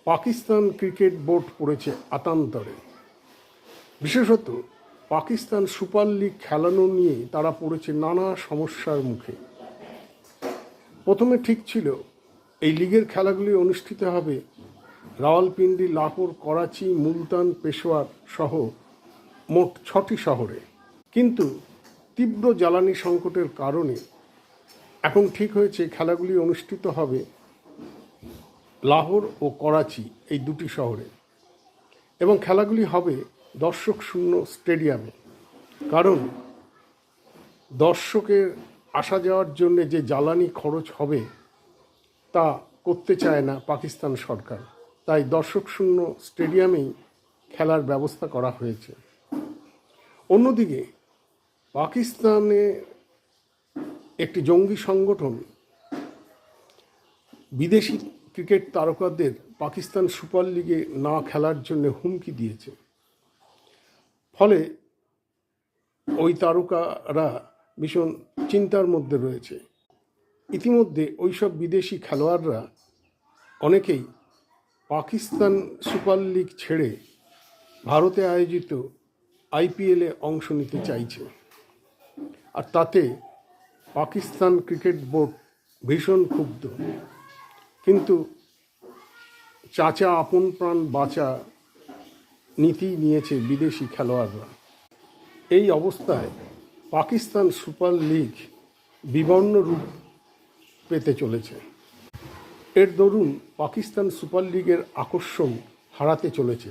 Pakistan cricket board পড়েছে আতান্তরে। বিশেষত Pakistan super league খেলানো নিয়ে তারা পড়েছে নানা সমস্যার মুখে। প্রথমে ঠিক ছিল এই লিগের খেলাগুলি অনুষ্ঠিত হবে রাওয়ালপিন্ডি, লাহোর, করাচি, মুলতান, পেশোয়ার সহ মোট 6টি শহরে। কিন্তু তীব্র জ্বালানি সংকটের কারণে এখন ঠিক হয়েছে খেলাগুলি অনুষ্ঠিত হবে লাহোর ও করাচি এই দুটি শহরে, এবং খেলাগুলি হবে দর্শক শূন্য স্টেডিয়ামে। কারণ দর্শকের আসা যাওয়ার জন্য যে জ্বালানি খরচ হবে তা করতে চায় না পাকিস্তান সরকার, তাই দর্শক শূন্য স্টেডিয়ামেই খেলার ব্যবস্থা করা হয়েছে। অন্যদিকে পাকিস্তানে একটি জঙ্গি সংগঠন বিদেশি ক্রিকেট তারকাদের পাকিস্তান সুপার লিগে না খেলার জন্য হুমকি দিয়েছে। ফলে ওই তারকারা ভীষণ চিন্তার মধ্যে রয়েছে। ইতিমধ্যে ওইসব বিদেশি খেলোয়াড়রা অনেকেই পাকিস্তান সুপার লিগ ছেড়ে ভারতে আয়োজিত আইপিএলে অংশ নিতে চাইছে। আর তাতে পাকিস্তান ক্রিকেট বোর্ড ভীষণ ক্ষুব্ধ। কিন্তু চাচা আপন প্রাণ বাঁচা নীতি নিয়েছে বিদেশি খেলোয়াড়রা। এই অবস্থায় পাকিস্তান সুপার লিগ বিবর্ণ রূপ পেতে চলেছে। এর দরুন পাকিস্তান সুপার লিগের আকর্ষণ হারাতে চলেছে।